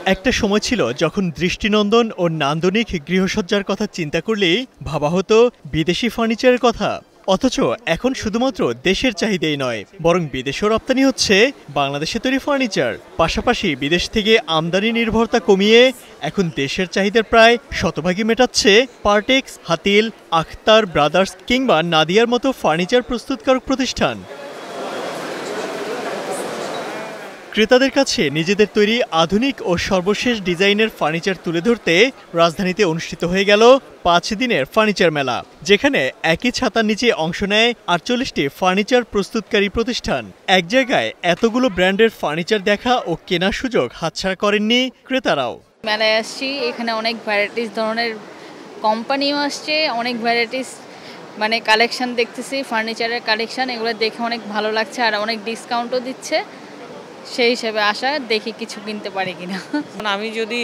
একটা সময় ছিল যখন দৃষ্টিনন্দন ও নান্দনিক গৃহসজ্জার কথা চিন্তা করলেই ভাবা হতো বিদেশি ফার্নিচারের কথা। অথচ এখন শুধুমাত্র দেশের চাহিদাই নয়, বরং বিদেশেও রপ্তানি হচ্ছে বাংলাদেশে তৈরি ফার্নিচার। পাশাপাশি বিদেশ থেকে আমদানি নির্ভরতা কমিয়ে এখন দেশের চাহিদার প্রায় শতভাগই মেটাচ্ছে পার্টেক্স, হাতিল, আখতার ব্রাদার্স কিংবা নাদিয়ার মতো ফার্নিচার প্রস্তুতকারক প্রতিষ্ঠান। ক্রেতাদের কাছে নিজেদের তৈরি আধুনিক ও সর্বশেষ ডিজাইনের ফার্নিচার তুলে ধরতে রাজধানীতে অনুষ্ঠিত হয়ে গেল ৫ দিনের ফার্নিচার মেলা, যেখানে একই ছাতার নিচে অংশ নেয় ৪৮টি ফার্নিচার প্রস্তুতকারী প্রতিষ্ঠান। এক জায়গায় এতগুলো ব্র্যান্ডের ফার্নিচার দেখা ও কেনার সুযোগ হাতছাড়া করেননি ক্রেতারাও। মেলায় আসছি, এখানে অনেক ভ্যারাইটিস ধরনের কোম্পানিও আসছে, অনেক ভ্যারাইটিস কালেকশন দেখতেছি, ফার্নিচারের কালেকশন, এগুলো দেখে অনেক ভালো লাগছে আর অনেক ডিসকাউন্টও দিচ্ছে। সেই হিসেবে আশা দেখি কিছু কিনতে পারি কিনা। আমি যদি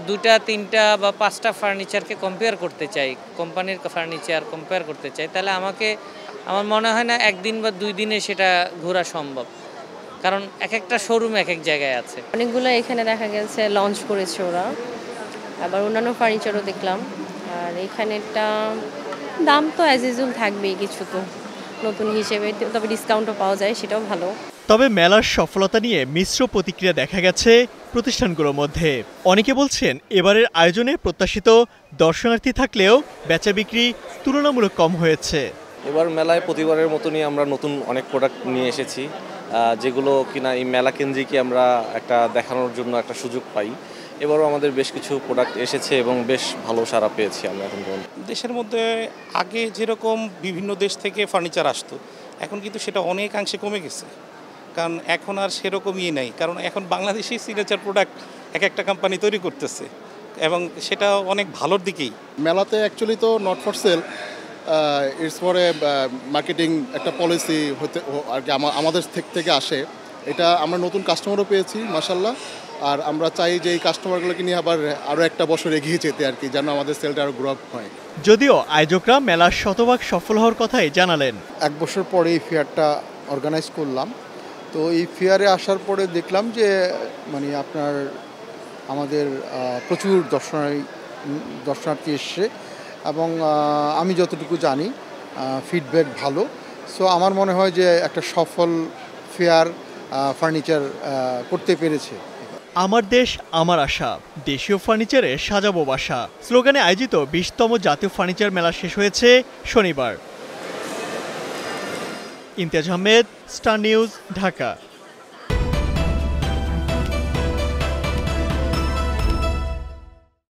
2টা 3টা বা 5টা ফার্নিচারকে কম্পেয়ার করতে চাই, কোম্পানির ফার্নিচার কম্পেয়ার করতে চাই, তাহলে আমার মনে হয় না একদিন বা 2 দিনে সেটা ঘোরা সম্ভব, কারণ এক একটা শোরুম এক এক জায়গায় আছে। অনেকগুলো এখানে দেখা গেছে লঞ্চ করেছে ওরা, আবার অন্যান্য ফার্নিচারও দেখলাম। আর এখানেরটা দাম তো অ্যাজ ইউজুয়াল থাকবেই, কিছু তো নতুন হিসেবে, তবে ডিসকাউন্টও পাওয়া যায়, সেটাও ভালো। তবে মেলার সফলতা নিয়ে মিশ্র প্রতিক্রিয়া দেখা গেছে প্রতিষ্ঠানগুলোর মধ্যে। অনেকে বলছেন এবারের আয়োজনে প্রত্যাশিত দর্শনার্থী থাকলেও বেচা বিক্রি তুলনামূলক কম হয়েছে। এবার মেলায় প্রতিবারের মতনই আমরা নতুন অনেক প্রোডাক্ট নিয়ে এসেছি, যেগুলো কিনা এই মেলা কেন্দ্রিকই আমরা একটা দেখানোর জন্য একটা সুযোগ পাই। এবারও আমাদের বেশ কিছু প্রোডাক্ট এসেছে এবং বেশ ভালো সাড়া পেয়েছি আমরা এখন পর্যন্ত। দেশের মধ্যে আগে যেরকম বিভিন্ন দেশ থেকে ফার্নিচার আসতো, এখন কিন্তু সেটা অনেকাংশে কমে গেছে, কারণ এখন আর সেরকমই নাই। কারণ এখন বাংলাদেশি সিগনেচার প্রোডাক্ট এক একটা কোম্পানি তৈরি করতেছে এবং সেটা অনেক ভালোর দিকেই। মেলাতে অ্যাকচুয়ালি তো not for sale, it's for a marketing একটা পলিসি হতে আর কি আমাদের থেকে আসে। এটা আমরা নতুন কাস্টমারও পেয়েছি মাশাআল্লাহ, আর আমরা চাই যে এই কাস্টমারগুলোকে নিয়ে আবার আরও একটা বছর এগিয়ে যেতে আর কি, যেন আমাদের সেলটা আরও গ্রো আপ হয়। যদিও আয়োজকরা মেলার শতভাগ সফল হওয়ার কথাই জানালেন। 1 বছর পরে এই ফেয়ারটা অর্গানাইজ করলাম, তো এই ফেয়ারে আসার পরে দেখলাম যে আমাদের প্রচুর দর্শনার্থী এসছে এবং আমি যতটুকু জানি ফিডব্যাক ভালো। সো আমার মনে হয় যে একটা সফল ফেয়ার ফার্নিচার করতে পেরেছে। আমার দেশ আমার আশা, দেশীয় ফার্নিচারে সাজাবো বাসা স্লোগানে আয়োজিত 20তম জাতীয় ফার্নিচার মেলা শেষ হয়েছে শনিবার। Imtiaz Ahmed, star news, Dhaka.